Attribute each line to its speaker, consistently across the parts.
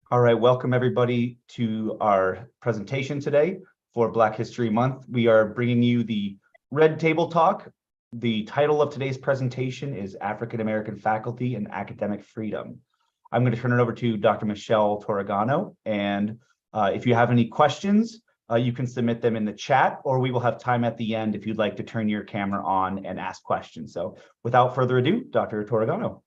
Speaker 1: All right, welcome everybody to our presentation today for Black History Month. We are bringing you the Red Table Talk. The title of today's presentation is African American Faculty and Academic Freedom. I'm going to turn it over to Dr. Michelle Torregano, and if you have any questions, you can submit them in the chat, or we will have time at the end if you'd like to turn your camera on and ask questions. So without further ado, Dr. Torregano.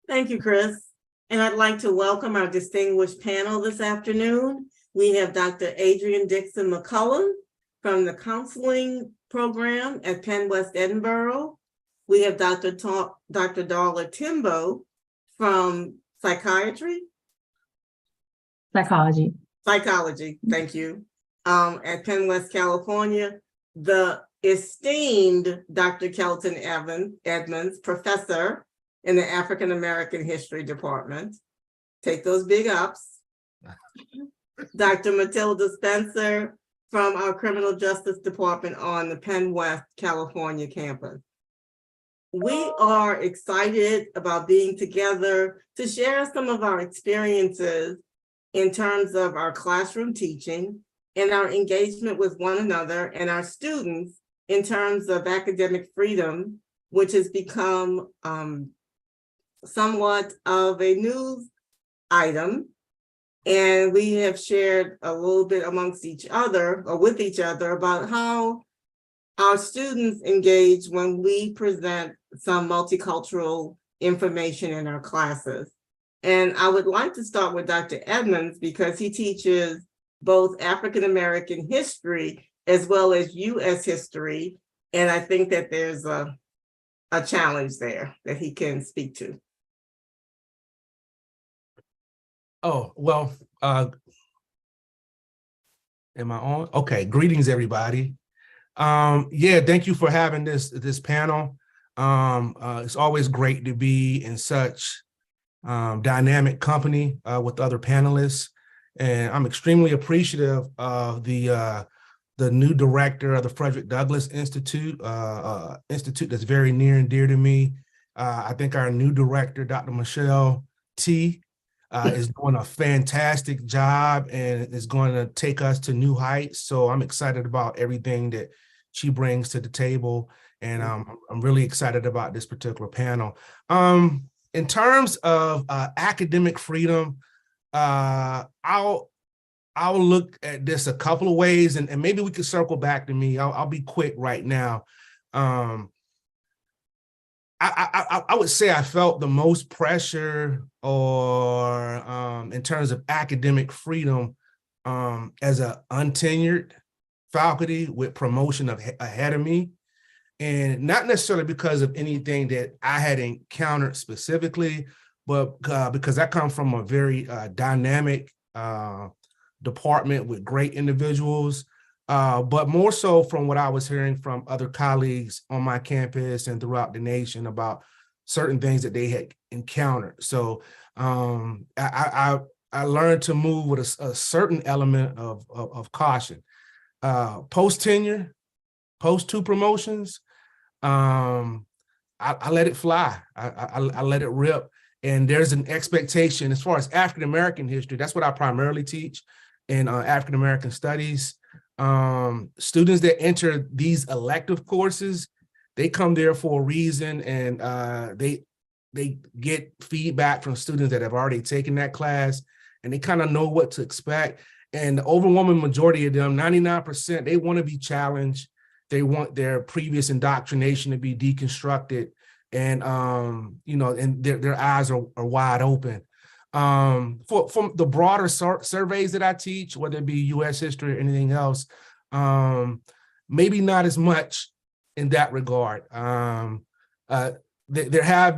Speaker 2: Thank you, Chris. And I'd like to welcome our distinguished panel this afternoon. We have Dr. Adrienne Dixon McCullum from the Counseling Program at Penn West Edinburgh. We have Dr. Darla Timbo from Psychology, thank you, at Penn West, California. The esteemed Dr. Kelton Edmonds, professor in the African American History Department. Take those big ups. Dr. Matilda Spencer from our Criminal Justice Department on the Penn West, California campus. We are excited about being together to share some of our experiences in terms of our classroom teaching and our engagement with one another and our students in terms of academic freedom, which has become somewhat of a news item. And we have shared a little bit amongst each other or with each other about how our students engage when we present some multicultural information in our classes. And I would like to start with Dr. Edmonds because he teaches both African American history as well as US history. And I think that there's a challenge there that he can speak to.
Speaker 3: Oh, well, am I on? Okay, greetings, everybody. Yeah, thank you for having this panel. It's always great to be in such dynamic company with other panelists. And I'm extremely appreciative of the new director of the Frederick Douglass Institute, institute that's very near and dear to me. I think our new director, Dr. Michelle T., is doing a fantastic job and is going to take us to new heights. So I'm excited about everything that she brings to the table. And I'm really excited about this particular panel. In terms of academic freedom, I'll look at this a couple of ways and maybe we could circle back to me. I'll be quick right now. I would say I felt the most pressure or in terms of academic freedom as an untenured faculty with promotion ahead of me. And not necessarily because of anything that I had encountered specifically, but because I come from a very dynamic department with great individuals. But more so from what I was hearing from other colleagues on my campus and throughout the nation about certain things that they had encountered. So I learned to move with a certain element of caution. Post-tenure, post-2 promotions, I let it fly. I let it rip. And there's an expectation as far as African-American history. That's what I primarily teach in African-American studies. Students that enter these elective courses, they come there for a reason, and they get feedback from students that have already taken that class, and they kind of know what to expect. And the overwhelming majority of them, 99%, they want to be challenged. They want their previous indoctrination to be deconstructed, and and their eyes are wide open. From the broader surveys that I teach, whether it be U.S. history or anything else, maybe not as much in that regard. There has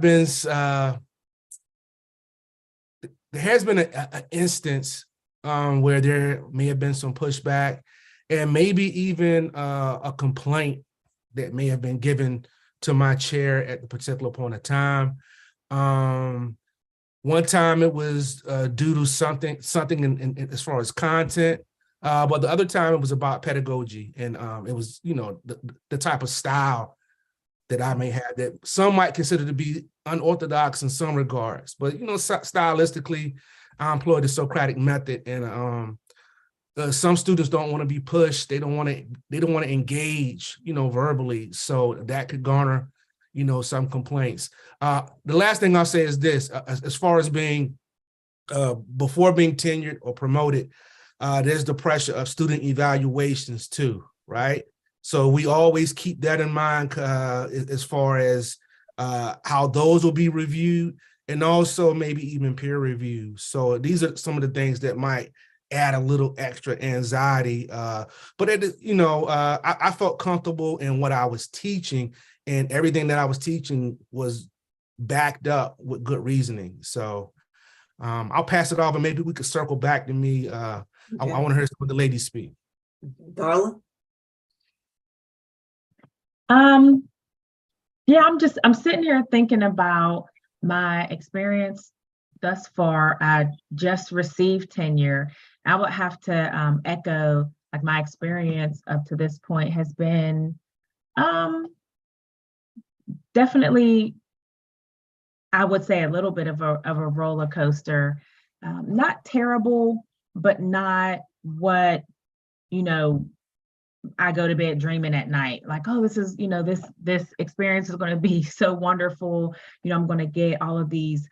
Speaker 3: been an instance where there may have been some pushback and maybe even a complaint that may have been given to my chair at the particular point of time. One time it was due to something in as far as content, but the other time it was about pedagogy, and it was the type of style that I may have that some might consider to be unorthodox in some regards, but stylistically, I employ the Socratic method, and some students don't want to be pushed. They don't want to engage, verbally. So that could garner, some complaints. The last thing I'll say is this: as far as being before being tenured or promoted, there's the pressure of student evaluations too, right? So we always keep that in mind as far as how those will be reviewed, and also maybe even peer review. So these are some of the things that might add a little extra anxiety. But I felt comfortable in what I was teaching, and everything that I was teaching was backed up with good reasoning. So I'll pass it off, and maybe we could circle back to me. I want to hear some of the ladies speak.
Speaker 2: Darla?
Speaker 4: Yeah, I'm sitting here thinking about my experience thus far. I just received tenure. I would have to echo, like, my experience up to this point has been definitely, I would say, a little bit of a roller coaster. Not terrible, but not what, I go to bed dreaming at night, like, oh, this is, this experience is going to be so wonderful. I'm going to get all of these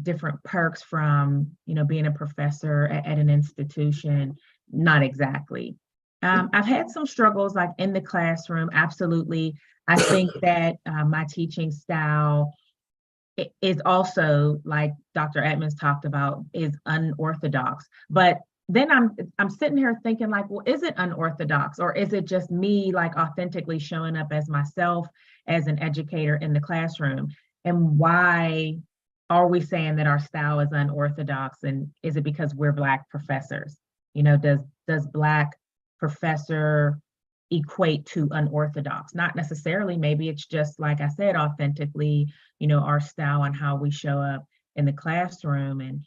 Speaker 4: different perks from, being a professor at an institution. Not exactly. I've had some struggles, like, in the classroom. Absolutely. I think that my teaching style is also, like Dr. Edmonds talked about, is unorthodox. But then I'm sitting here thinking, like, well, is it unorthodox, or is it just me, like, authentically showing up as myself as an educator in the classroom? And why are we saying that our style is unorthodox? And is it because we're Black professors? Does Black professor equate to unorthodox? Not necessarily. Maybe it's just, like I said, authentically, our style and how we show up in the classroom. And,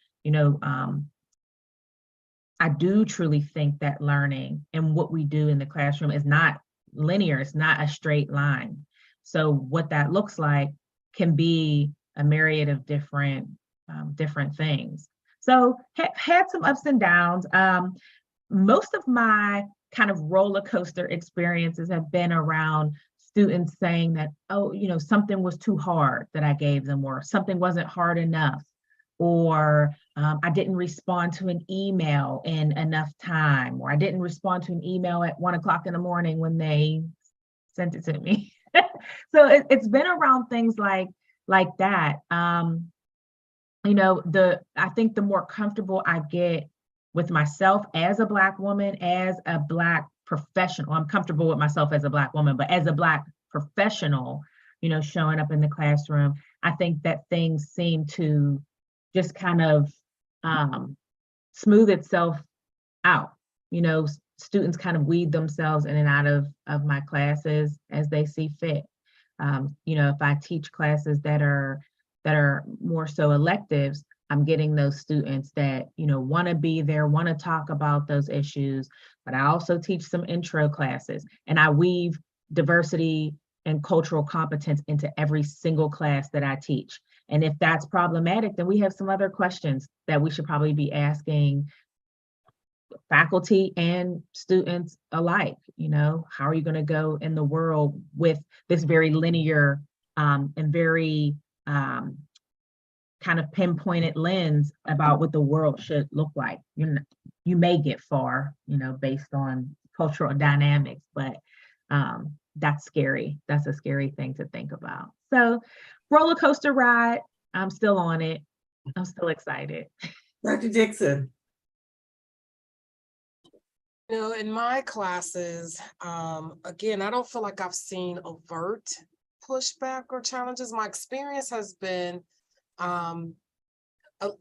Speaker 4: I do truly think that learning and what we do in the classroom is not linear. It's not a straight line. So what that looks like can be a myriad of different things. So have had some ups and downs. Most of my kind of roller coaster experiences have been around students saying that, oh, something was too hard that I gave them, or something wasn't hard enough, or I didn't respond to an email in enough time, or I didn't respond to an email at 1 o'clock in the morning when they sent it to me. So it's been around things like that. I think the more comfortable I get with myself as a Black woman, as a Black professional, I'm comfortable with myself as a Black woman, but as a Black professional, showing up in the classroom, I think that things seem to just kind of smooth itself out. Students kind of weed themselves in and out of my classes as they see fit. If I teach classes that are more so electives, I'm getting those students that, want to be there, want to talk about those issues. But I also teach some intro classes, and I weave diversity and cultural competence into every single class that I teach. And if that's problematic, then we have some other questions that we should probably be asking faculty and students alike. How are you going to go in the world with this very linear and very kind of pinpointed lens about what the world should look like? You may get far, based on cultural dynamics, but that's scary. That's a scary thing to think about. So, roller coaster ride. I'm still on it. I'm still excited.
Speaker 2: Dr. Dixon.
Speaker 5: In my classes, again, I don't feel like I've seen overt pushback or challenges. My experience has been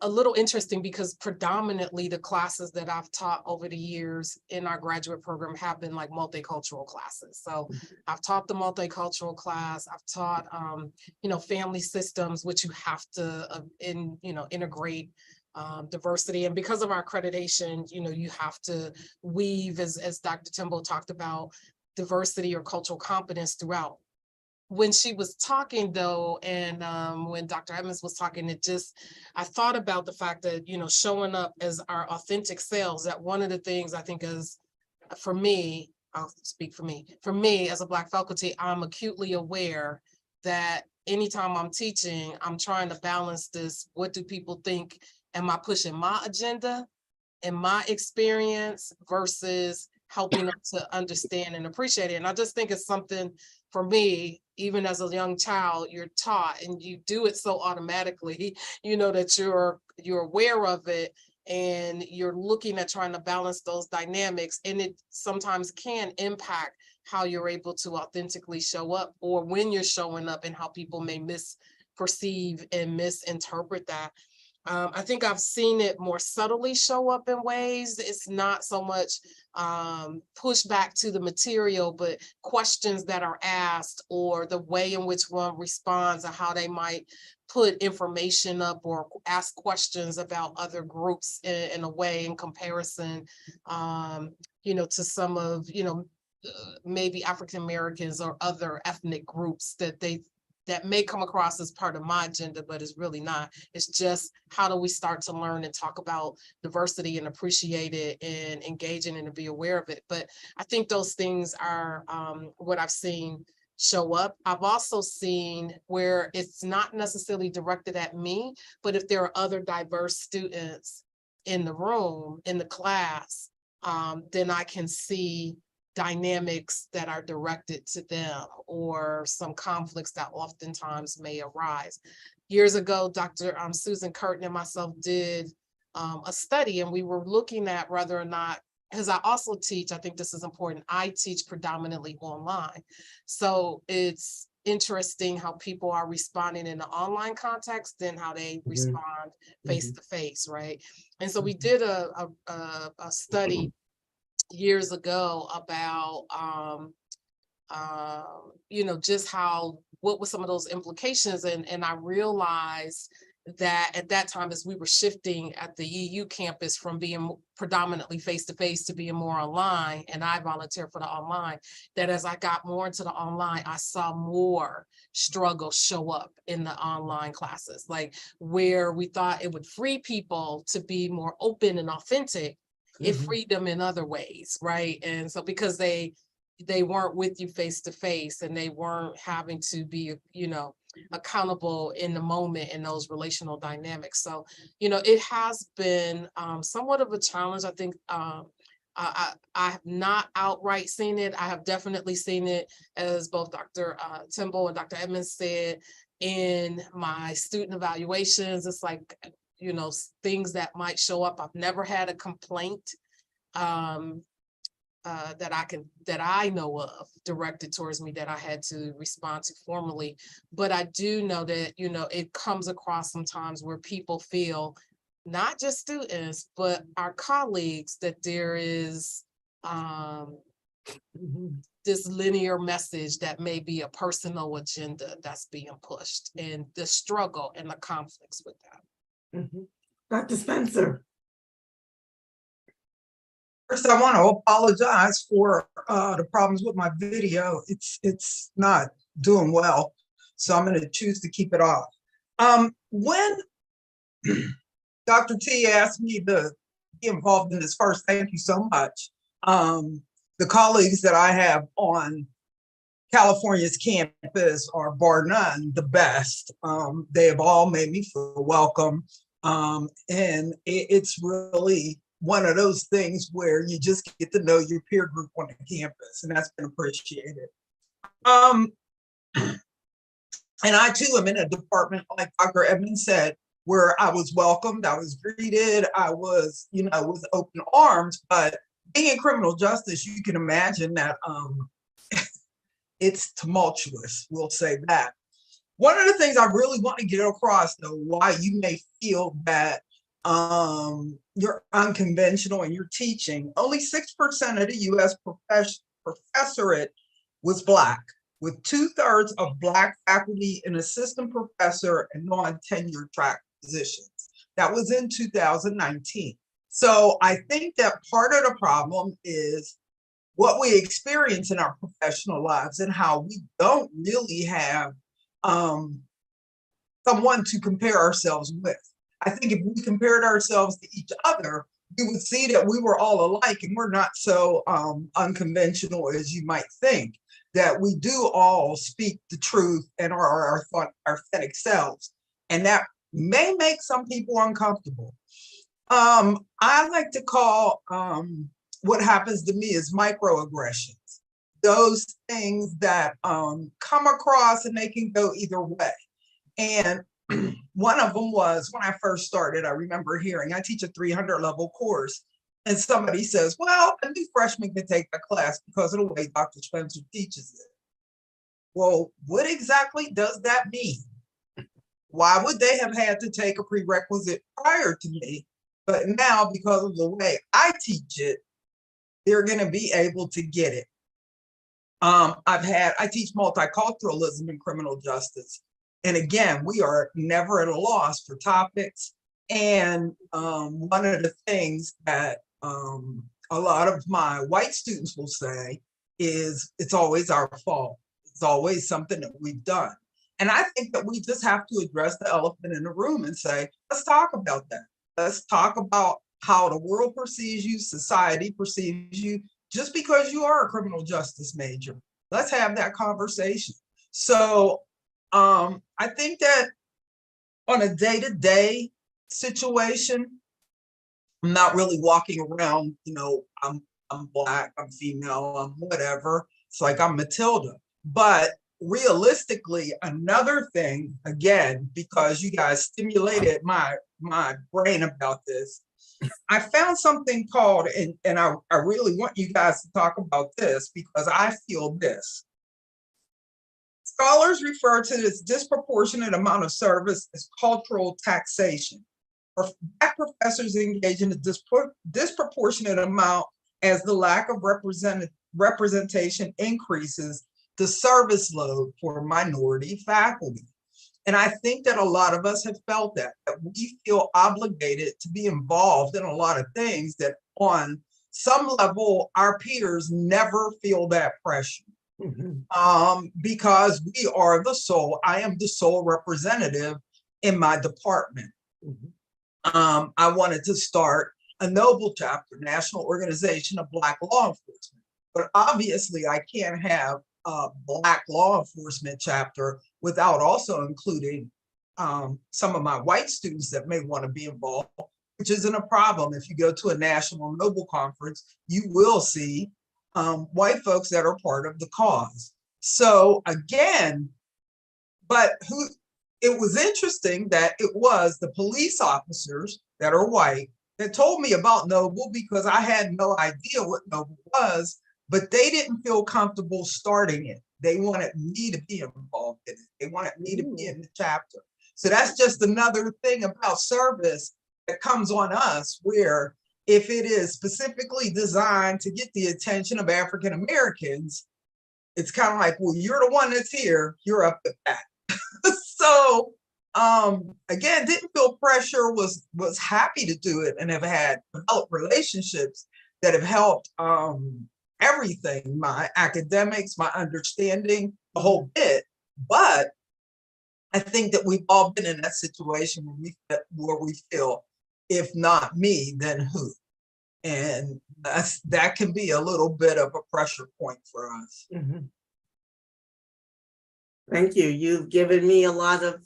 Speaker 5: a little interesting, because predominantly the classes that I've taught over the years in our graduate program have been like multicultural classes. So I've taught the multicultural class. I've taught, family systems, which you have to, integrate diversity. And because of our accreditation, you have to weave, as Dr. Timbo talked about, diversity or cultural competence throughout when she was talking though, and when Dr. Evans was talking, I thought about the fact that, showing up as our authentic selves, that one of the things I think is, for me, I'll speak for me as a Black faculty, I'm acutely aware that anytime I'm teaching, I'm trying to balance this. What do people think? Am I pushing my agenda and my experience versus helping them to understand and appreciate it? And I just think it's something for me, even as a young child, you're taught and you do it so automatically, that you're aware of it and you're looking at trying to balance those dynamics. And it sometimes can impact how you're able to authentically show up, or when you're showing up and how people may misperceive and misinterpret that. I think I've seen it more subtly show up in ways. It's not so much pushback to the material, but questions that are asked, or the way in which one responds, or how they might put information up or ask questions about other groups in a way in comparison, to some of, maybe African Americans or other ethnic groups that may come across as part of my agenda, but it's really not. It's just, how do we start to learn and talk about diversity and appreciate it and engage in it and be aware of it? But I think those things are what I've seen show up. I've also seen where it's not necessarily directed at me, but if there are other diverse students in the room, in the class, then I can see dynamics that are directed to them, or some conflicts that oftentimes may arise. Years ago, Dr. Susan Curtin and myself did a study, and we were looking at whether or not, because I also teach, I think this is important, I teach predominantly online. So it's interesting how people are responding in the online context than how they respond face to face, right? And so we did a study years ago about just what were some of those implications, and I realized that at that time, as we were shifting at the EU campus from being predominantly face-to-face to being more online, and I volunteered for the online, that as I got more into the online, I saw more struggle show up in the online classes, like where we thought it would free people to be more open and authentic, it freed them in other ways, right? And so because they weren't with you face to face, and they weren't having to be, accountable in the moment in those relational dynamics. So, it has been somewhat of a challenge. I think I have not outright seen it. I have definitely seen it, as both Dr. Timbo and Dr. Edmonds said, in my student evaluations. It's like, things that might show up. I've never had a complaint that I know of directed towards me that I had to respond to formally. But I do know that, it comes across sometimes where people feel, not just students, but our colleagues, that there is this linear message that may be a personal agenda that's being pushed, and the struggle and the conflicts with that.
Speaker 2: Dr. Spencer.
Speaker 6: First, I want to apologize for the problems with my video. It's not doing well, so I'm going to choose to keep it off. When Dr. T asked me to be involved in this, first, thank you so much. The colleagues that I have on California's campus are bar none the best. They have all made me feel welcome. And it's really one of those things where you just get to know your peer group on the campus, and that's been appreciated. And I too am in a department, like Dr. Evans said, where I was welcomed, I was greeted, I was, with open arms. But being in criminal justice, you can imagine that it's tumultuous, we'll say that. One of the things I really want to get across, though, why you may feel that you're unconventional in your teaching, only 6% of the U.S. professorate was Black, with 2/3 of Black faculty and assistant professor and non-tenure track positions. That was in 2019. So I think that part of the problem is what we experience in our professional lives and how we don't really have someone to compare ourselves with. I think if we compared ourselves to each other, we would see that we were all alike and we're not so unconventional as you might think, that we do all speak the truth and are our authentic selves. And that may make some people uncomfortable. I like to call what happens to me is microaggressions. Those things that come across and they can go either way. And one of them was when I first started, I remember hearing, I teach a 300 level course, and somebody says, well, a new freshman can take the class because of the way Dr. Spencer teaches it. Well, what exactly does that mean? Why would they have had to take a prerequisite prior to me? But now, because of the way I teach it, they're going to be able to get it. I teach multiculturalism in criminal justice. And again, we are never at a loss for topics. And one of the things that a lot of my white students will say is it's always our fault. It's always something that we've done. And I think that we just have to address the elephant in the room and say, let's talk about that. Let's talk about how the world perceives you, society perceives you, just because you are a criminal justice major. Let's have that conversation. So I think that on a day-to-day situation, I'm not really walking around, I'm Black, I'm female, I'm whatever. It's like I'm Matilda. But realistically, another thing, again, because you guys stimulated my brain about this, I found something called, and I really want you guys to talk about this because I feel this. Scholars refer to this disproportionate amount of service as cultural taxation. Black professors engage in a disproportionate amount as the lack of representation increases the service load for minority faculty. And I think that a lot of us have felt that we feel obligated to be involved in a lot of things that on some level, our peers never feel that pressure. Because we are I am the sole representative in my department. I wanted to start a NOBLE chapter, National Organization of Black Law Enforcement, but obviously I can't have a Black law enforcement chapter without also including some of my white students that may want to be involved, which isn't a problem. If you go to a national NOBLE conference, you will see white folks that are part of the cause. So again, it was interesting that it was the police officers that are white that told me about NOBLE because I had no idea what NOBLE was, but they didn't feel comfortable starting it. They wanted me to be involved in it. They wanted me to be in the chapter. So that's just another thing about service that comes on us, where if it is specifically designed to get the attention of African Americans, it's kind of like, well, you're the one that's here, you're up at that. So again, didn't feel pressure, was happy to do it and have had developed relationships that have helped everything, my academics, my understanding, the whole bit. But I think that we've all been in that situation where we feel, if not me, then who? And that can be a little bit of a pressure point for us.
Speaker 2: Thank you. You've given me a lot of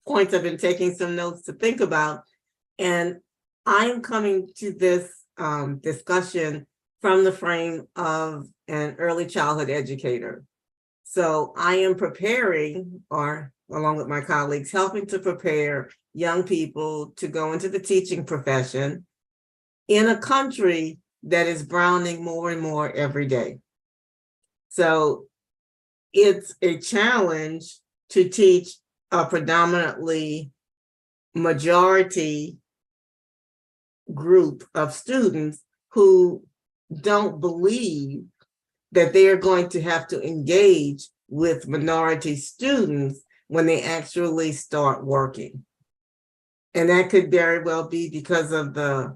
Speaker 2: points. I've been taking some notes to think about. And I'm coming to this discussion from the frame of an early childhood educator. So I am preparing, or along with my colleagues, helping to prepare young people to go into the teaching profession in a country that is browning more and more every day. So it's a challenge to teach a predominantly majority group of students who don't believe that they're going to have to engage with minority students when they actually start working. And that could very well be because of the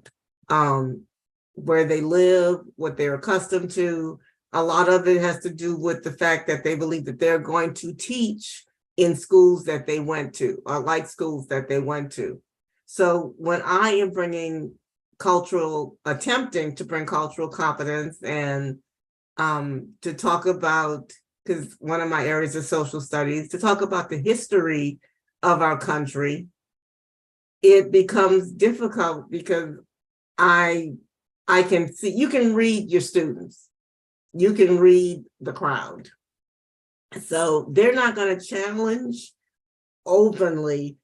Speaker 2: where they live, what they're accustomed to. A lot of it has to do with the fact that they believe that they're going to teach in schools that they went to, or like schools that they went to. So when I am attempting to bring cultural competence and to talk about, because one of my areas is social studies, to talk about the history of our country, it becomes difficult because I can see, you can read your students, you can read the crowd. So they're not going to challenge openly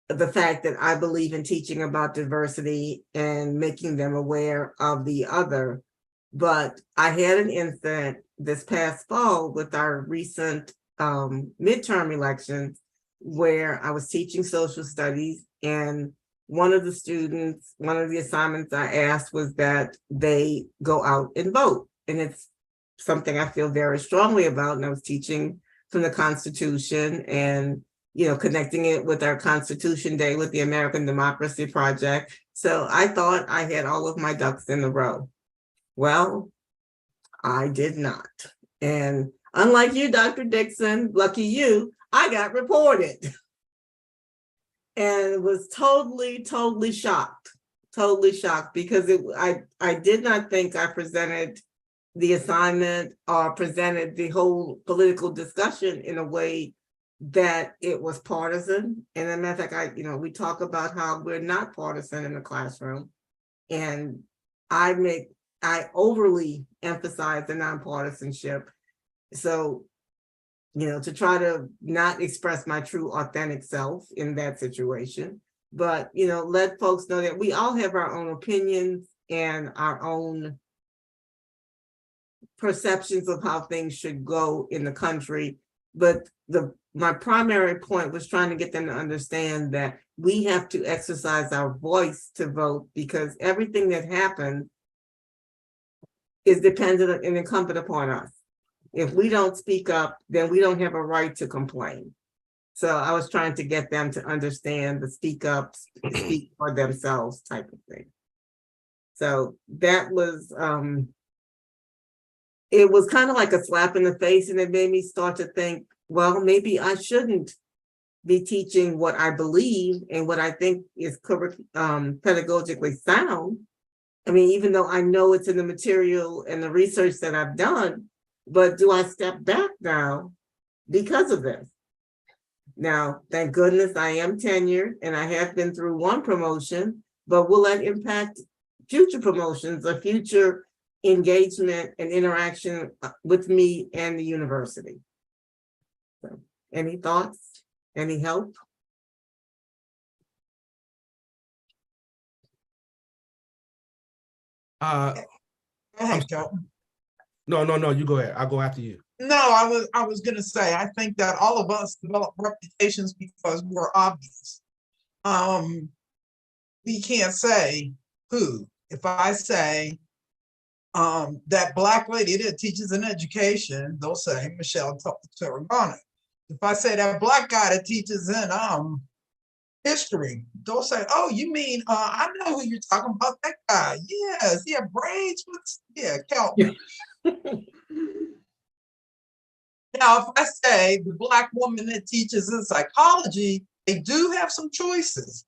Speaker 2: the fact that I believe in teaching about diversity and making them aware of the other. But I had an incident this past fall with our recent midterm elections where I was teaching social studies, and one of the assignments I asked was that they go out and vote. And it's something I feel very strongly about. And I was teaching from the Constitution and, connecting it with our Constitution Day with the American Democracy Project. So I thought I had all of my ducks in a row. Well, I did not. And unlike you, Dr. Dixon, lucky you, I got reported. And was totally shocked because I did not think I presented the assignment or presented the whole political discussion in a way that it was partisan. And as a matter of fact, we talk about how we're not partisan in the classroom. And I overly emphasize the nonpartisanship. So, to try to not express my true authentic self in that situation, but, let folks know that we all have our own opinions and our own perceptions of how things should go in the country. But my primary point was trying to get them to understand that we have to exercise our voice to vote, because everything that happens is dependent and incumbent upon us. If we don't speak up, then we don't have a right to complain. So I was trying to get them to understand the speak up, speak for themselves type of thing. So that was, it was kind of like a slap in the face, and it made me start to think, well, maybe I shouldn't be teaching what I believe and what I think is pedagogically sound. I mean, even though I know it's in the material and the research that I've done, but do I step back now because of this? Now, thank goodness I am tenured and I have been through one promotion, but will that impact future promotions or future engagement and interaction with me and the university? So, any thoughts? Any help?
Speaker 3: Uh,
Speaker 6: Go ahead, Joe.
Speaker 3: no, you go ahead. I'll go after you.
Speaker 6: No, I was gonna say, I think that all of us develop reputations because we're obvious. We can't say who. If I say that Black lady that teaches in education, they'll say Michelle Tarragona. If I say that Black guy that teaches in history, they'll say, oh, you mean I know who you're talking about, that guy. Yes, he had braids with, yeah, Kelton. Now, if I say the Black woman that teaches in psychology, they do have some choices.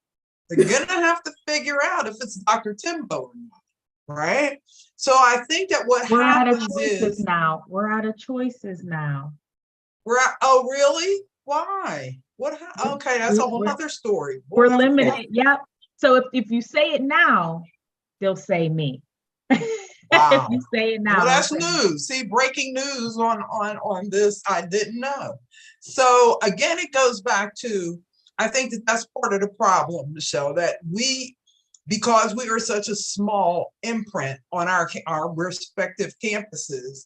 Speaker 6: They're gonna have to figure out if it's Dr. Timbo or not, right? So I think that what
Speaker 4: We're out of
Speaker 6: happens
Speaker 4: choices
Speaker 6: is
Speaker 4: now. We're out of choices now.
Speaker 6: oh, really? Why? Okay, that's a whole
Speaker 4: We're-
Speaker 6: other story.
Speaker 4: We're limited. Yep. So if you say it now, they'll say me.
Speaker 6: Wow.
Speaker 4: If you say it now.
Speaker 6: Well, that's
Speaker 4: they'll say me.
Speaker 6: news. See, breaking news on this, I didn't know. So again, it goes back to, I think that that's part of the problem, Michelle, that because we are such a small imprint on our respective campuses,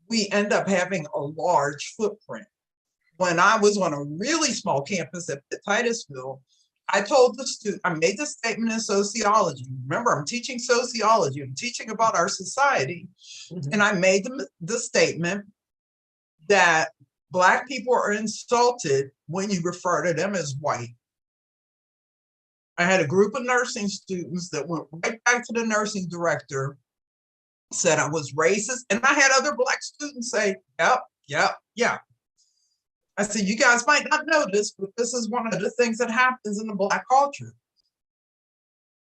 Speaker 6: we end up having a large footprint. When I was on a really small campus at Titusville, I told the student, I made the statement in sociology. Remember, I'm teaching sociology. I'm teaching about our society.
Speaker 2: Mhm.
Speaker 6: And I made the statement that Black people are insulted when you refer to them as white. I had a group of nursing students that went right back to the nursing director said I was racist. And I had other Black students say, yep. I said, you guys might not know this, but this is one of the things that happens in the Black culture.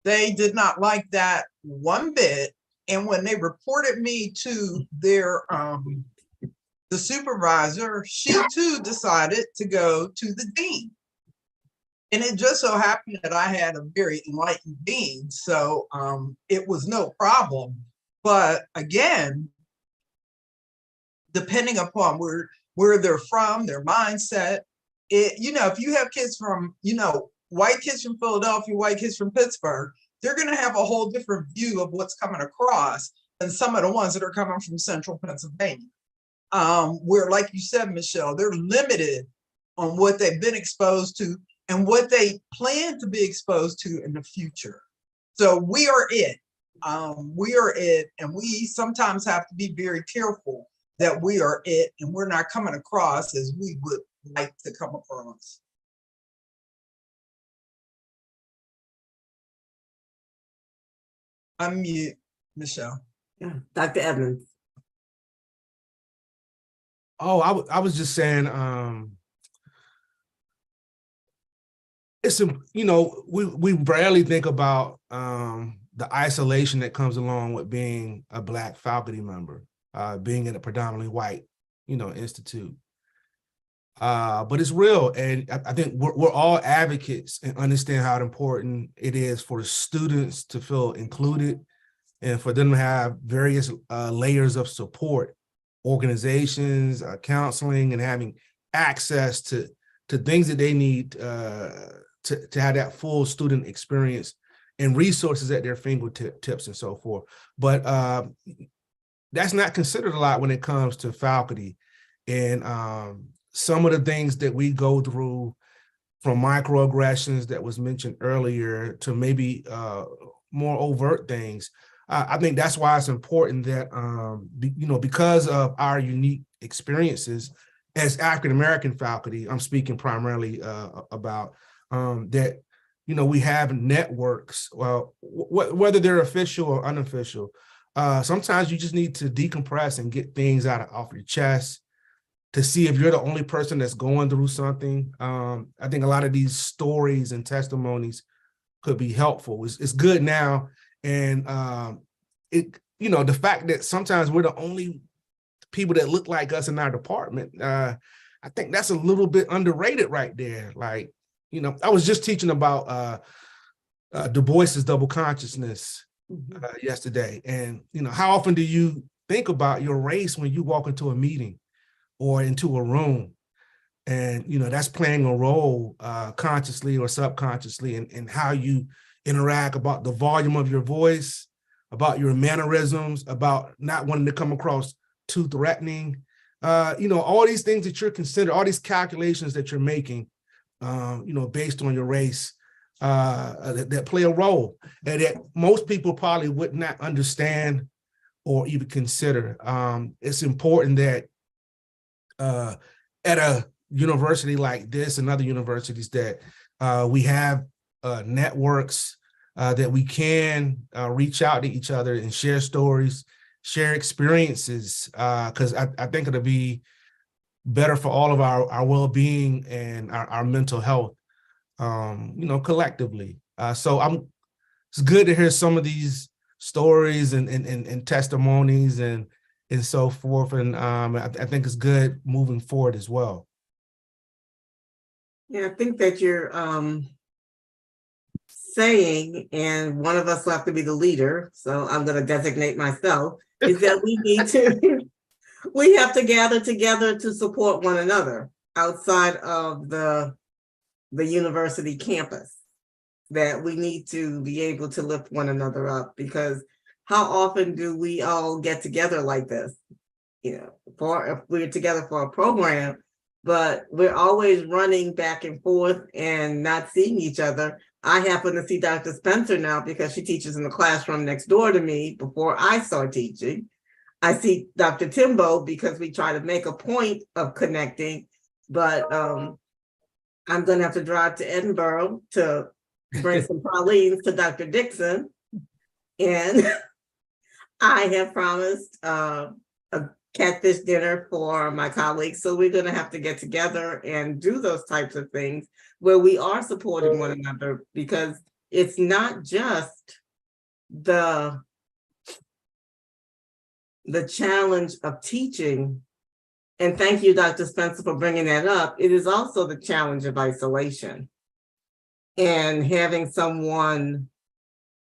Speaker 6: They did not like that one bit. And when they reported me to their the supervisor, she too decided to go to the dean. And it just so happened that I had a very enlightened dean, so it was no problem. But again, depending upon where they're from, their mindset, if you have kids from, white kids from Philadelphia, white kids from Pittsburgh, they're going to have a whole different view of what's coming across than some of the ones that are coming from central Pennsylvania. Where, like you said, Michelle, they're limited on what they've been exposed to and what they plan to be exposed to in the future. So we are it. And we sometimes have to be very careful that we are it and we're not coming across as we would like to come across. Unmute, Michelle.
Speaker 2: Yeah, Dr. Evans.
Speaker 3: Oh, I was just saying, it's, we rarely think about the isolation that comes along with being a Black faculty member, being in a predominantly white, institute. But it's real. And I think we're all advocates and understand how important it is for students to feel included and for them to have various layers of support, organizations, counseling, and having access to things that they need to have that full student experience and resources at their fingertips and so forth. But that's not considered a lot when it comes to faculty. And some of the things that we go through, from microaggressions that was mentioned earlier to maybe more overt things, I think that's why it's important that, because of our unique experiences as African-American faculty, I'm speaking primarily about that, we have networks, well, whether they're official or unofficial. Sometimes you just need to decompress and get things off your chest to see if you're the only person that's going through something. I think a lot of these stories and testimonies could be helpful. It's good now. And the fact that sometimes we're the only people that look like us in our department, I think that's a little bit underrated right there. Like, I was just teaching about Du Bois's double consciousness yesterday. And, how often do you think about your race when you walk into a meeting or into a room? And, that's playing a role consciously or subconsciously in how you interact, about the volume of your voice, about your mannerisms, about not wanting to come across too threatening. All these things that you're considering, all these calculations that you're making, based on your race, that play a role and that most people probably would not understand or even consider. It's important that at a university like this and other universities that we have networks that we can reach out to each other and share stories, share experiences, because I think it'll be better for all of our well-being and our mental health, collectively. So it's good to hear some of these stories and testimonies and so forth. And I think it's good moving forward as well.
Speaker 2: Yeah, I think that you're saying, and one of us will have to be the leader, so I'm going to designate myself, is that we have to gather together to support one another outside of the university campus, that we need to be able to lift one another up, because how often do we all get together like this? If we're together for a program, but we're always running back and forth and not seeing each other. I happen to see Dr. Spencer now because she teaches in the classroom next door to me before I start teaching. I see Dr. Timbo because we try to make a point of connecting, but I'm going to have to drive to Edinburgh to bring some pralines to Dr. Dixon. And I have promised a catfish dinner for my colleagues, so we're gonna have to get together and do those types of things where we are supporting one another, because it's not just the challenge of teaching. And thank you, Dr. Spencer, for bringing that up. It is also the challenge of isolation and having someone,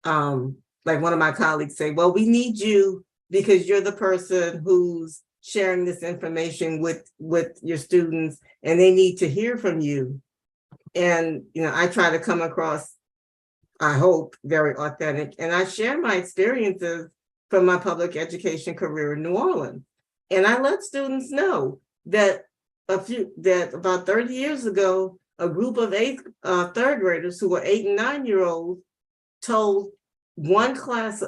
Speaker 2: like one of my colleagues say, well, we need you because you're the person who's sharing this information with your students, and they need to hear from you. And, I try to come across, I hope, very authentic, and I share my experiences from my public education career in New Orleans. And I let students know that about 30 years ago, a group of third graders who were 8 and 9-year-olds told one class,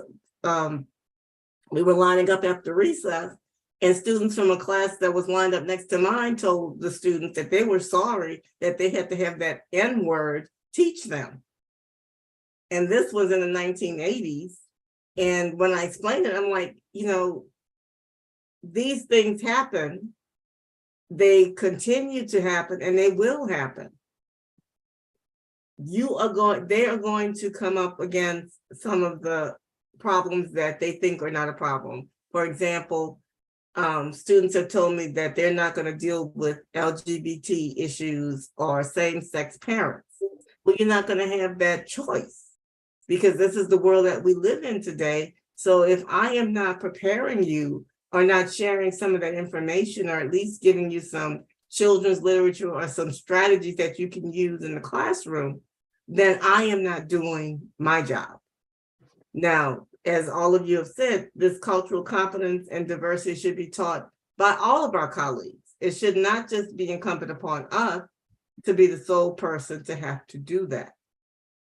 Speaker 2: we were lining up after recess, and students from a class that was lined up next to mine told the students that they were sorry that they had to have that N-word teach them. And this was in the 1980s. And when I explained it, I'm like, these things happen, they continue to happen, and they will happen. They are going to come up against some of the problems that they think are not a problem. For example, students have told me that they're not going to deal with LGBT issues or same-sex parents. Well, you're not going to have that choice, because this is the world that we live in today. So if I am not preparing you or not sharing some of that information, or at least giving you some children's literature or some strategies that you can use in the classroom, then I am not doing my job. Now, as all of you have said, this cultural competence and diversity should be taught by all of our colleagues. It should not just be incumbent upon us to be the sole person to have to do that.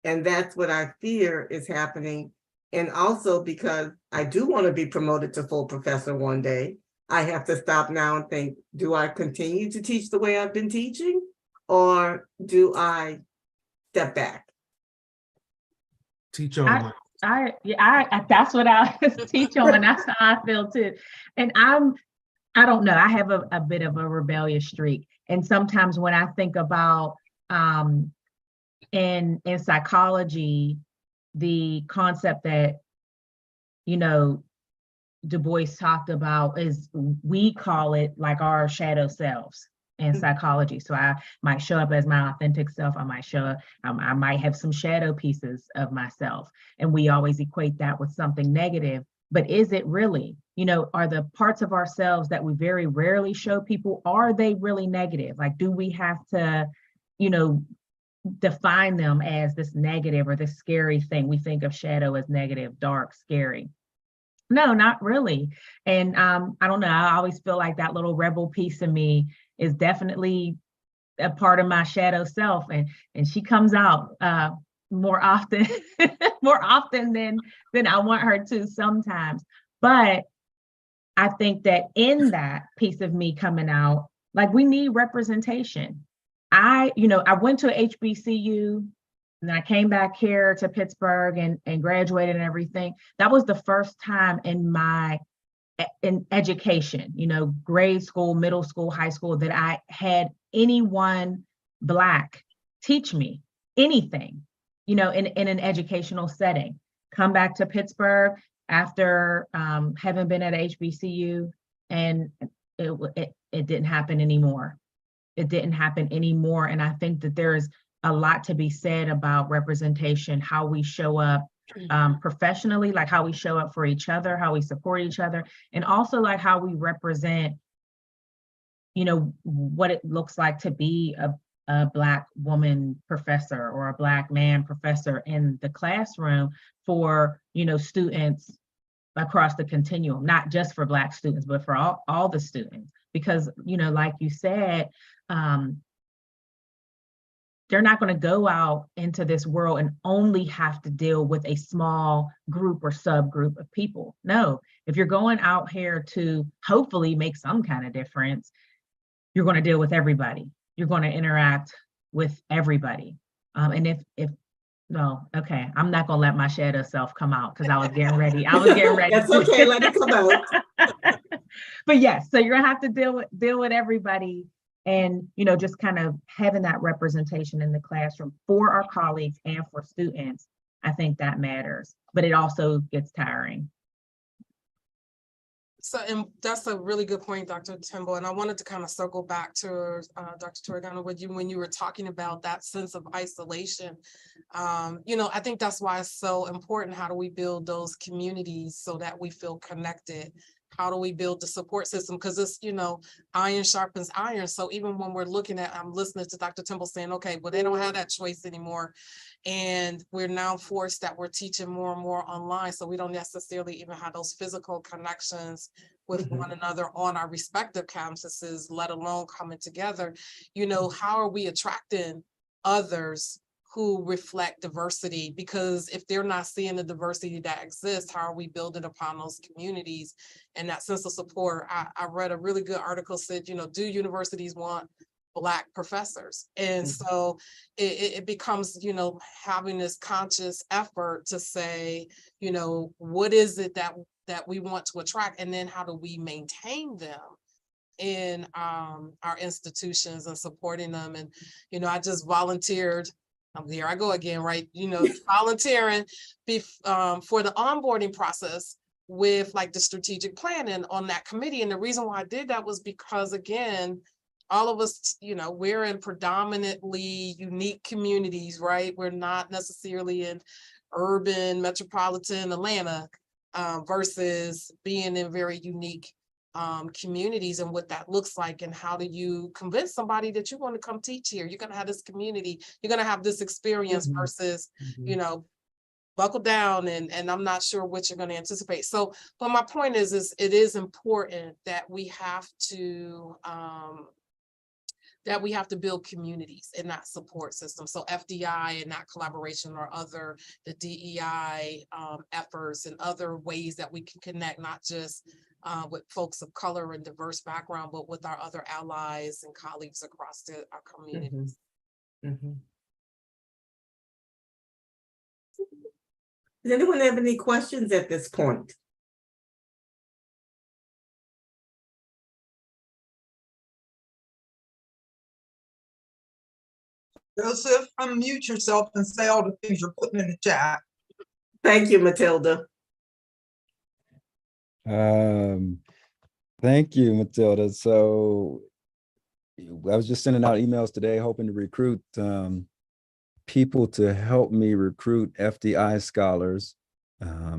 Speaker 2: And that's what I fear is happening. And also, because I do want to be promoted to full professor one day, I have to stop now and think, do I continue to teach the way I've been teaching, or do I step back?
Speaker 3: Teach on.
Speaker 4: That's what I teach on, and that's how I feel too. And I don't know, I have a bit of a rebellious streak. And sometimes when I think about in psychology, the concept that, Du Bois talked about is, we call it like our shadow selves in psychology. So I might show up as my authentic self. I might have some shadow pieces of myself. And we always equate that with something negative. But is it really, are the parts of ourselves that we very rarely show people, are they really negative? Like, do we have to, define them as this negative or this scary thing? We think of shadow as negative, dark, scary. No, not really. And I don't know, I always feel like that little rebel piece of me is definitely a part of my shadow self, and she comes out more often than I want her to sometimes. But I think that in that piece of me coming out, like, we need representation. I went to HBCU, and then I came back here to Pittsburgh and graduated and everything. That was the first time in education, grade school, middle school, high school, that I had anyone Black teach me anything, in an educational setting. Come back to Pittsburgh after having been at HBCU, and it didn't happen anymore. It didn't happen anymore. And I think that there's a lot to be said about representation, how we show up professionally, like how we show up for each other, how we support each other, and also like how we represent, what it looks like to be a Black woman professor or a Black man professor in the classroom for, students across the continuum, not just for Black students, but for all the students. Because, like you said, they're not going to go out into this world and only have to deal with a small group or subgroup of people. No, if you're going out here to hopefully make some kind of difference, you're going to deal with everybody. You're going to interact with everybody. And if No, okay. I'm not gonna let my shadow self come out because I was getting ready. I was getting ready.
Speaker 2: That's okay, let it come out.
Speaker 4: But yes, so you're gonna have to deal with everybody, and just kind of having that representation in the classroom for our colleagues and for students. I think that matters, but it also gets tiring.
Speaker 5: So, and that's a really good point, Dr. Timble. And I wanted to kind of circle back to Dr. Torregano with you when you were talking about that sense of isolation. I think that's why it's so important. How do we build those communities so that we feel connected? How do we build the support system? Because it's, iron sharpens iron. So even when we're looking at, I'm listening to Dr. Timble saying, okay, well, they don't have that choice anymore. And we're now forced that we're teaching more and more online. So we don't necessarily even have those physical connections with one another on our respective campuses, let alone coming together. How are we attracting others who reflect diversity? Because if they're not seeing the diversity that exists, how are we building upon those communities and that sense of support? I read a really good article said, do universities want Black professors? And so it becomes, having this conscious effort to say, what is it that we want to attract, and then how do we maintain them in our institutions and supporting them? And I just volunteered. Here I go again, right? Volunteering for the onboarding process with like the strategic planning on that committee. And the reason why I did that was because, again, all of us, we're in predominantly unique communities, right? We're not necessarily in urban metropolitan Atlanta versus being in very unique communities, and what that looks like, and how do you convince somebody that you want to come teach here? You're going to have this community, you're going to have this experience versus, buckle down and I'm not sure what you're going to anticipate. So, but my point is it is important that we have to build communities in that support system. So FDI and that collaboration, or the DEI efforts and other ways that we can connect, not just with folks of color and diverse background, but with our other allies and colleagues across our communities.
Speaker 2: Does anyone have any questions at this point?
Speaker 6: Joseph, unmute yourself and say all the things you're putting in the chat.
Speaker 2: Thank you, Matilda.
Speaker 7: Thank you, Matilda. So I was just sending out emails today, hoping to recruit people to help me recruit FDI scholars,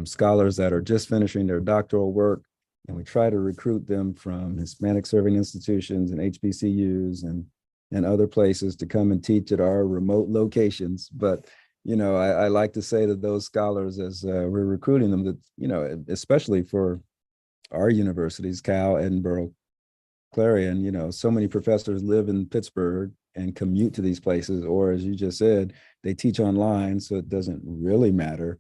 Speaker 7: scholars that are just finishing their doctoral work. And we try to recruit them from Hispanic serving institutions and HBCUs and other places to come and teach at our remote locations. But, I like to say to those scholars as we're recruiting them that, especially for our universities, Cal, Edinburgh, Clarion, so many professors live in Pittsburgh and commute to these places, or as you just said, they teach online, so it doesn't really matter.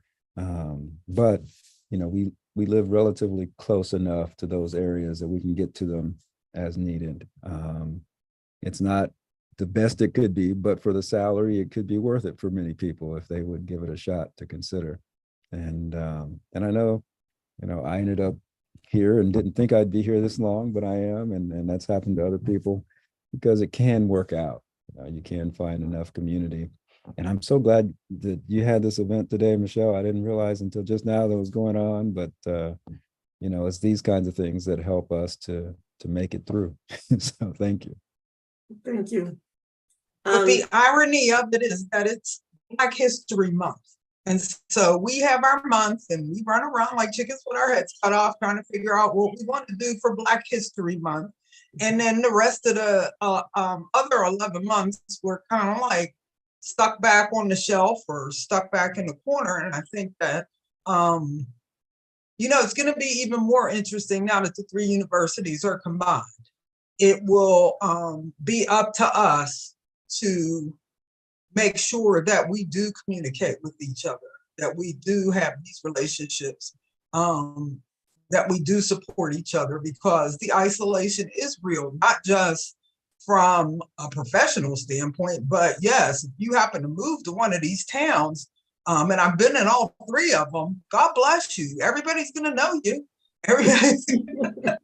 Speaker 7: But, we live relatively close enough to those areas that we can get to them as needed. It's not the best it could be, but for the salary, it could be worth it for many people if they would give it a shot to consider. And I know, I ended up here and didn't think I'd be here this long, but I am, and that's happened to other people, because it can work out. You can find enough community. And I'm so glad that you had this event today, Michelle. I didn't realize until just now that was going on, but it's these kinds of things that help us to make it through. So thank you.
Speaker 2: Thank you.
Speaker 6: But the irony of it is that it's Black History Month. And so we have our month and we run around like chickens with our heads cut off, trying to figure out what we want to do for Black History Month. And then the rest of the other 11 months, we're kind of like stuck back on the shelf or stuck back in the corner. And I think that, it's going to be even more interesting now that the three universities are combined. It will be up to us to make sure that we do communicate with each other, that we do have these relationships, that we do support each other, because the isolation is real, not just from a professional standpoint, but yes, if you happen to move to one of these towns, And I've been in all three of them. God bless you. Everybody's going to know you. Everybody's gonna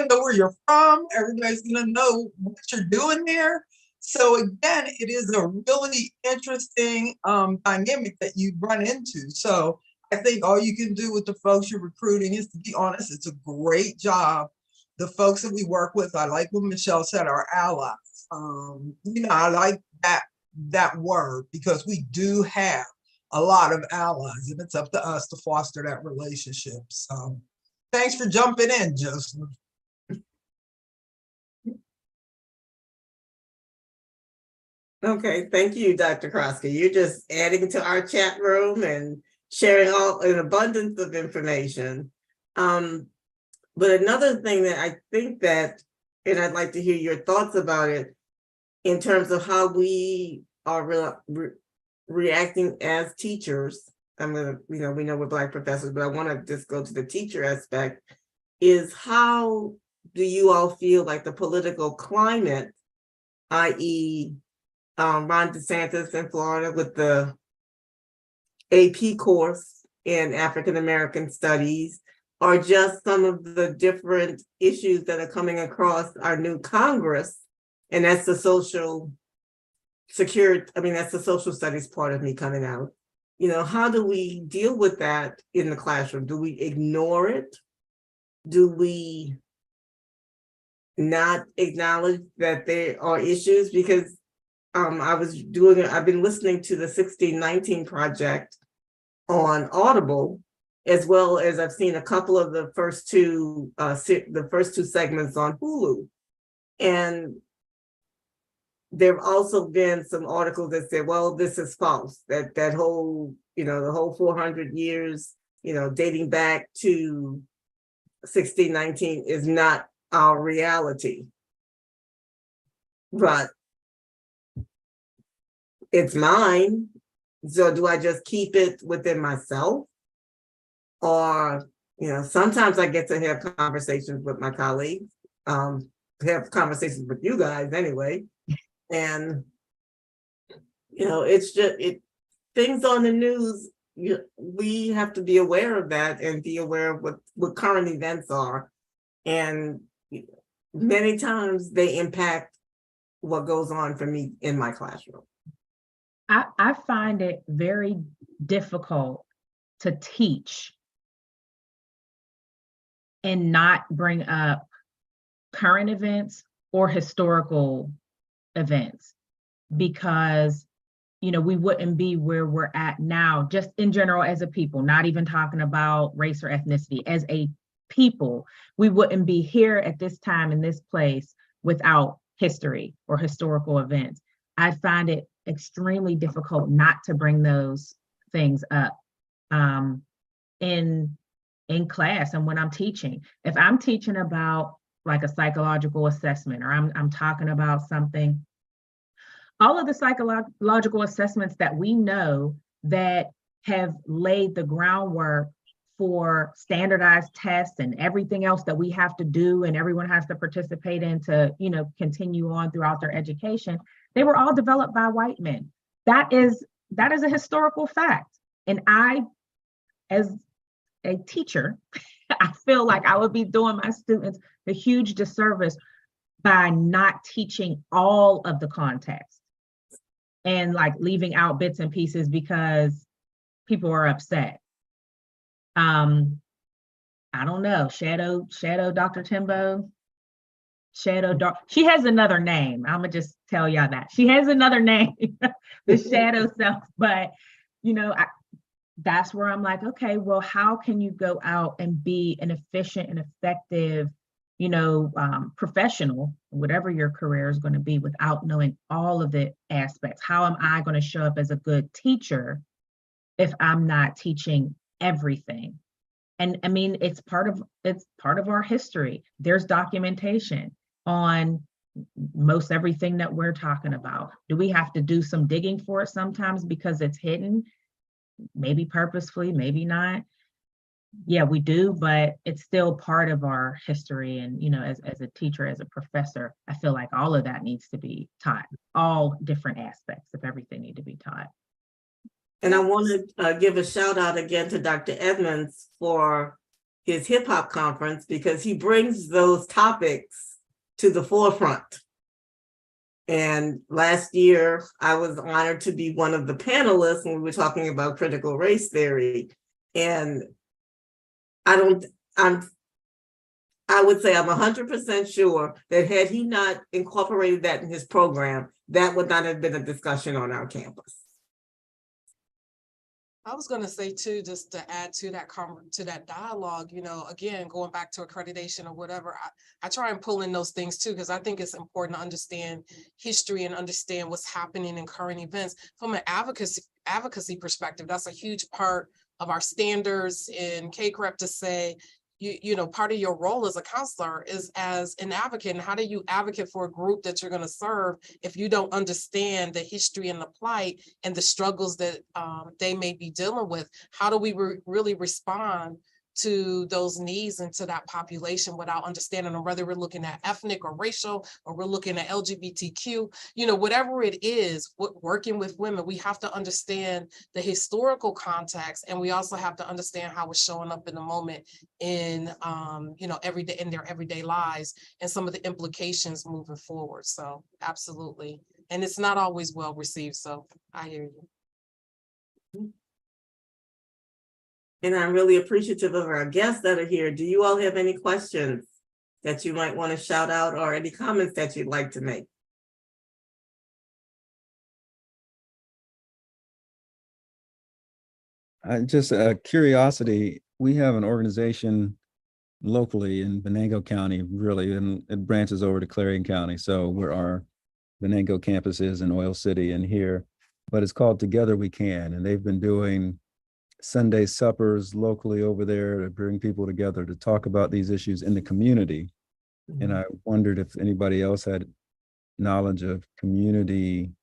Speaker 6: know where you're from. Everybody's gonna know what you're doing there. So again, it is a really interesting dynamic that you run into. So I think all you can do with the folks you're recruiting is to be honest. It's a great job. The folks that we work with, I like what Michelle said, are allies. I like that word because we do have a lot of allies, and it's up to us to foster that relationship. So thanks for jumping in, Joseph.
Speaker 2: Okay, thank you, Dr. Kroski. You're just adding to our chat room and sharing all an abundance of information. But another thing that I think that, and I'd like to hear your thoughts about it, in terms of how we are reacting as teachers. I'm gonna, we know we're Black professors, but I want to just go to the teacher aspect. Is how do you all feel like the political climate, i.e., Ron DeSantis in Florida with the AP course in African American Studies, are just some of the different issues that are coming across our new Congress, and that's the social security. I mean, that's the social studies part of me coming out. How do we deal with that in the classroom? Do we ignore it? Do we not acknowledge that there are issues? Because I've been listening to the 1619 Project on Audible, as well as I've seen a couple of the first two segments on Hulu. And there have also been some articles that say, well, this is false, that whole, the whole 400 years, dating back to 1619 is not our reality. But it's mine. So do I just keep it within myself? Or, sometimes I get to have conversations with my colleagues, have conversations with you guys anyway. And, it's just, things on the news, we have to be aware of that and be aware of what current events are. And many times they impact what goes on for me in my classroom.
Speaker 4: I find it very difficult to teach and not bring up current events or historical events, because we wouldn't be where we're at now, just in general as a people, not even talking about race or ethnicity. As a people, we wouldn't be here at this time in this place without history or historical events. I find it extremely difficult not to bring those things up in class and when I'm teaching. If I'm teaching about like a psychological assessment, or I'm talking about something, all of the psychological assessments that we know that have laid the groundwork for standardized tests and everything else that we have to do and everyone has to participate in to, continue on throughout their education, they were all developed by white men. That is a historical fact. And I, as a teacher, I feel like I would be doing my students a huge disservice by not teaching all of the context and like leaving out bits and pieces because people are upset. I don't know, Shadow Dr. Timbo, she has another name. I'm gonna just tell y'all that she has another name, the shadow self. But that's where I'm like, okay, well, how can you go out and be an efficient and effective, professional, whatever your career is going to be, without knowing all of the aspects? How am I going to show up as a good teacher if I'm not teaching everything? And I mean, it's part of our history. There's documentation on most everything that we're talking about. Do we have to do some digging for it sometimes because it's hidden? Maybe purposefully, maybe not. Yeah, we do, but it's still part of our history. And, as a teacher, as a professor, I feel like all of that needs to be taught. All different aspects of everything need to be taught.
Speaker 2: And I want to give a shout out again to Dr. Edmonds for his hip hop conference, because he brings those topics to the forefront. And last year, I was honored to be one of the panelists when we were talking about critical race theory. And I would say I'm 100% sure that had he not incorporated that in his program, that would not have been a discussion on our campus.
Speaker 5: I was gonna say too, just to add to that dialogue, again, going back to accreditation or whatever, I try and pull in those things too, because I think it's important to understand history and understand what's happening in current events from an advocacy perspective. That's a huge part of our standards in CACREP to say, part of your role as a counselor is as an advocate. And how do you advocate for a group that you're going to serve if you don't understand the history and the plight and the struggles that they may be dealing with? How do we really respond to those needs and to that population without understanding them, whether we're looking at ethnic or racial, or we're looking at LGBTQ, whatever it is, working with women, we have to understand the historical context, and we also have to understand how it's showing up in the moment in, every day in their everyday lives and some of the implications moving forward. So absolutely. And it's not always well received. So I hear you.
Speaker 2: And I'm really appreciative of our guests that are here. Do you all have any questions that you might want to shout out, or any comments that you'd like to make?
Speaker 7: Just a curiosity, we have an organization locally in Venango County, really, and it branches over to Clarion County. So where our Venango campus is in Oil City and here, but it's called Together We Can. And they've been doing Sunday suppers locally over there to bring people together to talk about these issues in the community.
Speaker 2: Mm-hmm.
Speaker 7: And I wondered if anybody else had knowledge of community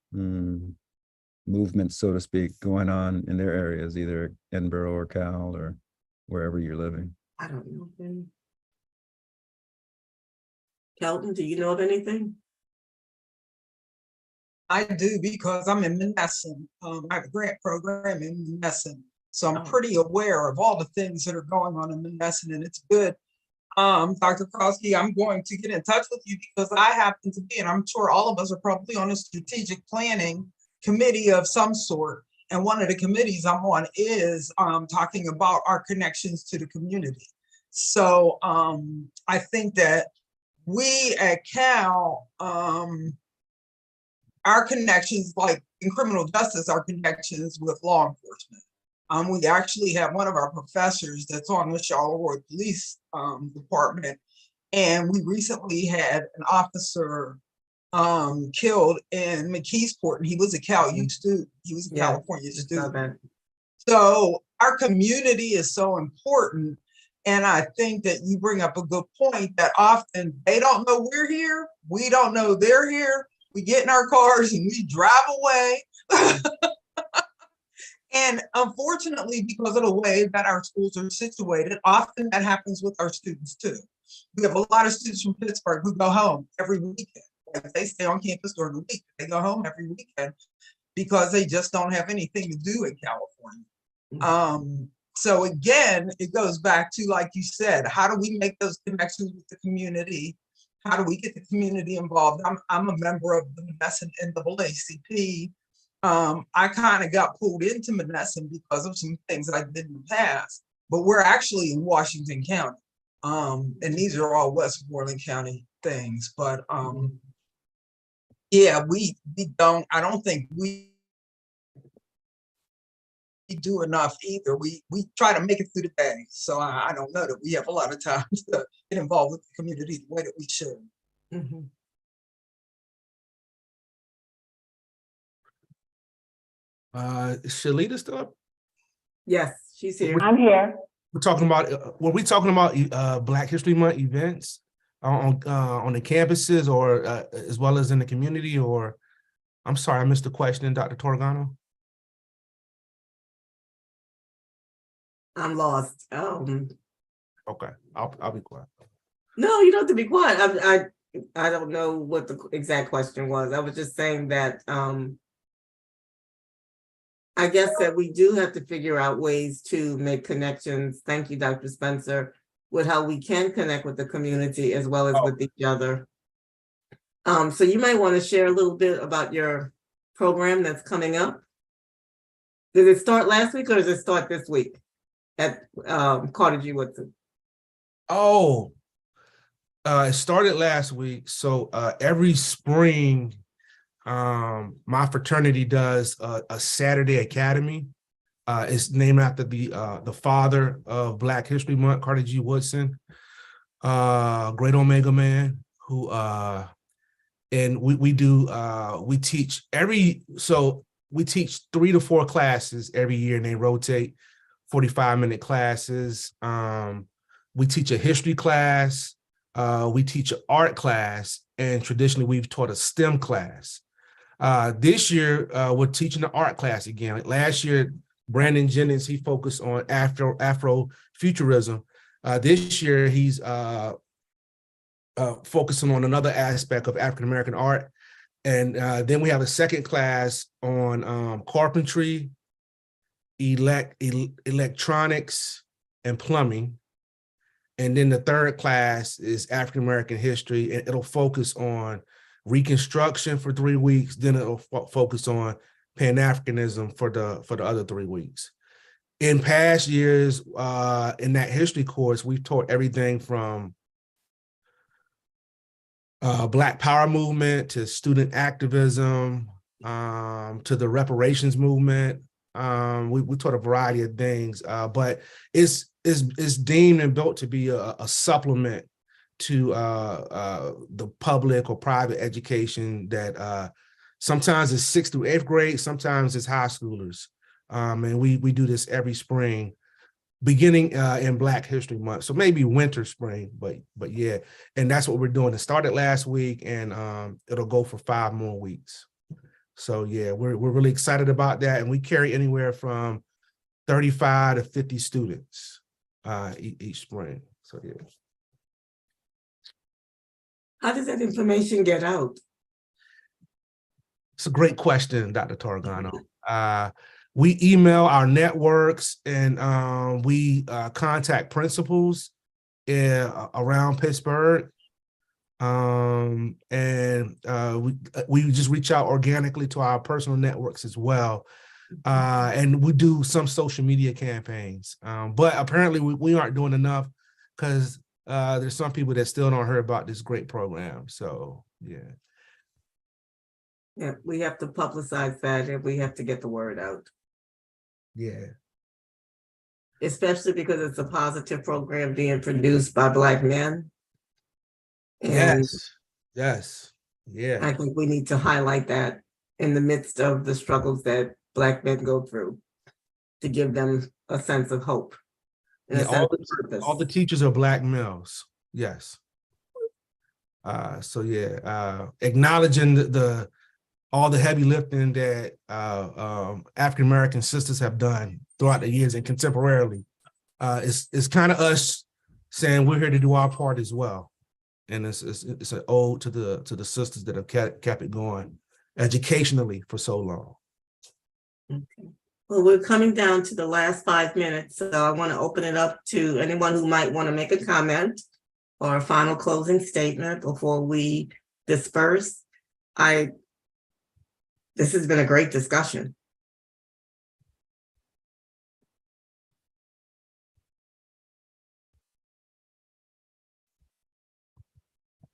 Speaker 7: movements, so to speak, going on in their areas, either Edinburgh or Cal or wherever you're living.
Speaker 2: I don't know. Kelton, do you know of anything?
Speaker 6: I do, because I'm in Menneson. I have a grant program in Menneson. So I'm pretty aware of all the things that are going on in Menneson, and it's good. Dr. Krosky, I'm going to get in touch with you because I happen to be, and I'm sure all of us are probably on a strategic planning committee of some sort. And one of the committees I'm on is talking about our connections to the community. So I think that we at Cal, our connections, like in criminal justice, our connections with law enforcement. We actually have one of our professors that's on the Charlotte Police Department, and we recently had an officer killed in McKeesport, and he was a Cal U student. He was a California student. So our community is so important, and I think that you bring up a good point that often they don't know we're here, we don't know they're here. We get in our cars and we drive away. And unfortunately, because of the way that our schools are situated, often that happens with our students too. We have a lot of students from Pittsburgh who go home every weekend. They stay on campus during the week. They go home every weekend because they just don't have anything to do in California. So again, it goes back to, like you said, how do we make those connections with the community? How do we get the community involved? I'm a member of the Menneson NAACP. I kind of got pulled into Menneson because of some things I did in the past, but we're actually in Washington County. And these are all Westmoreland County things, but yeah, I don't think we do enough either. We try to make it through the day. So I don't know that we have a lot of time to get involved with the community the way that we should.
Speaker 2: Mm-hmm.
Speaker 3: Is Shalita still up?
Speaker 2: Yes, she's here.
Speaker 8: I'm here.
Speaker 3: We're talking about, were we talking about Black History Month events on the campuses, or as well as in the community? Or I'm sorry, I missed the question, Dr. Torgano.
Speaker 2: I'm lost.
Speaker 3: Okay, I'll be quiet.
Speaker 2: No, you don't have to be quiet. I don't know what the exact question was. I was just saying that I guess that we do have to figure out ways to make connections. Thank you, Dr. Spencer, with how we can connect with the community as well as
Speaker 3: Oh.
Speaker 2: with each other. So you might want to share a little bit about your program that's coming up. Did it start last week or does it start this week at Carter G. Woodson?
Speaker 3: Oh, it started last week. So every spring, my fraternity does a Saturday Academy. It's named after the father of Black History Month, Carter G. Woodson, great Omega man, who and we teach we teach 3 to 4 classes every year, and they rotate 45-minute classes. We teach a history class, we teach an art class, and traditionally we've taught a STEM class. This year, we're teaching the art class again. Last year, Brandon Jennings, he focused on Afrofuturism. This year, he's focusing on another aspect of African-American art. And then we have a second class on carpentry, electronics, and plumbing. And then the third class is African-American history, and it'll focus on Reconstruction for 3 weeks. Then it'll focus on Pan-Africanism for the other 3 weeks. In past years, in that history course, we've taught everything from Black Power movement to student activism, to the reparations movement. We taught a variety of things, but it's deemed and built to be a supplement to the public or private education that sometimes it's 6th through 8th grade, sometimes it's high schoolers. And we do this every spring, beginning in Black History Month. So maybe winter, spring, but yeah. And that's what we're doing. It started last week, and it'll go for 5 more weeks. So yeah, we're really excited about that. And we carry anywhere from 35 to 50 students each spring. So yeah.
Speaker 2: How does that information get out?
Speaker 3: It's a great question, Dr. Torgano. We email our networks, and we contact principals around Pittsburgh. And we just reach out organically to our personal networks as well. And we do some social media campaigns. But apparently we aren't doing enough, because there's some people that still don't hear about this great program. So yeah.
Speaker 2: Yeah, we have to publicize that, and we have to get the word out.
Speaker 3: Yeah.
Speaker 2: Especially because it's a positive program being produced by Black men. And
Speaker 3: Yes. Yeah.
Speaker 2: I think we need to highlight that in the midst of the struggles that Black men go through, to give them a sense of hope. And a sense of purpose.
Speaker 3: All the teachers are Black males. Yes. So yeah, acknowledging all the heavy lifting that African-American sisters have done throughout the years and contemporarily. It's kind of us saying we're here to do our part as well. And it's an ode to the sisters that have kept it going educationally for so long.
Speaker 2: Okay. Well, we're coming down to the last 5 minutes, so I want to open it up to anyone who might want to make a comment or a final closing statement before we disperse. This has been a great discussion.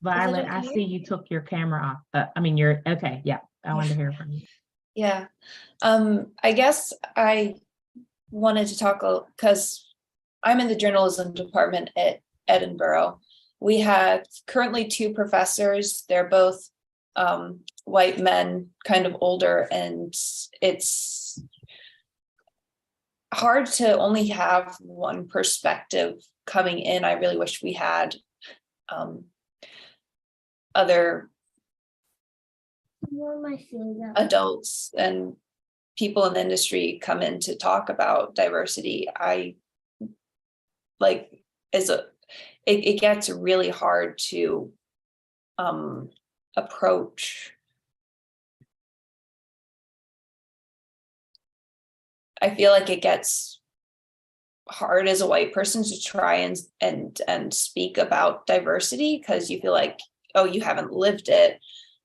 Speaker 4: Violet, I
Speaker 8: okay?
Speaker 4: see you took your camera off. You're okay. Yeah, I wanted to hear from you.
Speaker 8: Yeah, I guess I wanted to talk because I'm in the journalism department at Edinboro. We have currently 2 professors. They're both white men, kind of older, and it's hard to only have one perspective coming in. I really wish we had other adults and people in the industry come in to talk about diversity. It gets really hard to approach I feel like it gets hard as a white person to try and speak about diversity because you feel like, oh, you haven't lived it.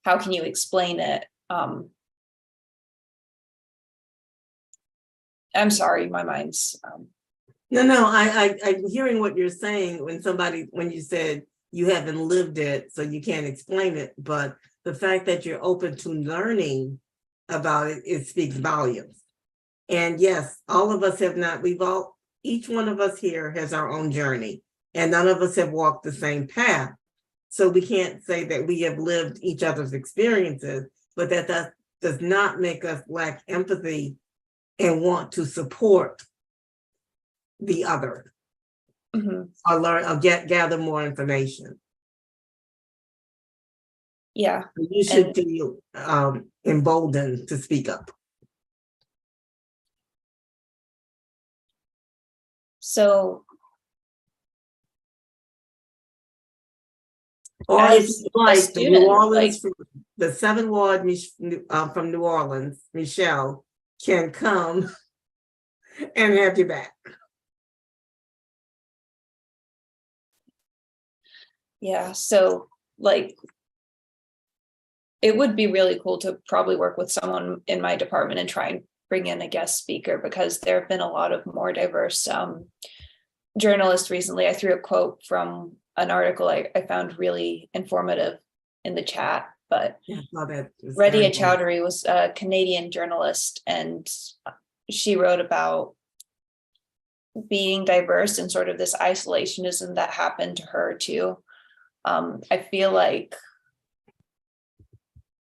Speaker 8: How can you explain it? I'm sorry, my mind's
Speaker 2: No, I'm hearing what you're saying when you said you haven't lived it, so you can't explain it, but the fact that you're open to learning about it, it speaks volumes. And yes, all of us have not, each one of us here has our own journey, and none of us have walked the same path. So we can't say that we have lived each other's experiences, but that does not make us lack empathy and want to support the other, or learn, or gather more information.
Speaker 8: yeah.
Speaker 2: You should feel emboldened to speak up.
Speaker 8: So
Speaker 2: Or if you like, the
Speaker 8: student,
Speaker 2: New Orleans, the 7th Ward from New Orleans, Michelle, can come and have you back.
Speaker 8: yeah, so like it would be really cool to probably work with someone in my department and try and bring in a guest speaker because there have been a lot of more diverse journalists recently. I threw a quote from an article I found really informative in the chat, but Radia Chowdhury was a Canadian journalist and she wrote about being diverse and sort of this isolationism that happened to her too. I feel like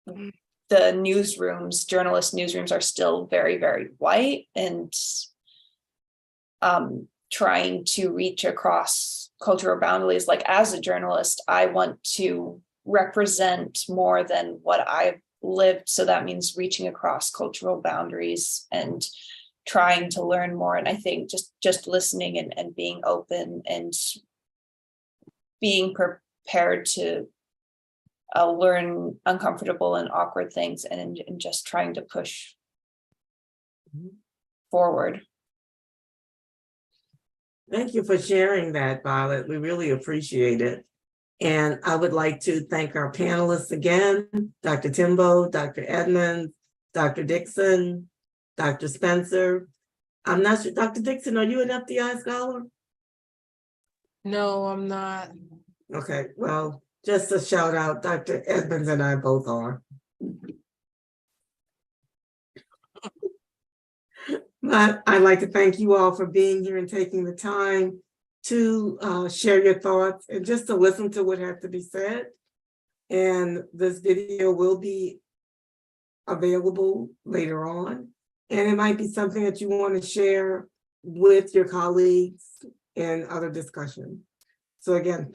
Speaker 8: the newsrooms, journalist newsrooms are still very, very white and trying to reach across cultural boundaries. Like as a journalist, I want to represent more than what I've lived. So that means reaching across cultural boundaries and trying to learn more. And I think just listening and being open and being prepared to learn uncomfortable and awkward things and just trying to push forward.
Speaker 2: Thank you for sharing that, Violet. We really appreciate it. And I would like to thank our panelists again, Dr. Timbo, Dr. Edmonds, Dr. Dixon, Dr. Spencer. I'm not sure, Dr. Dixon, are you an FDI scholar?
Speaker 5: No, I'm not.
Speaker 2: Okay, well, just a shout out, Dr. Edmonds and I both are. But I'd like to thank you all for being here and taking the time to share your thoughts and just to listen to what has to be said. And this video will be available later on. And it might be something that you want to share with your colleagues and other discussion. So again,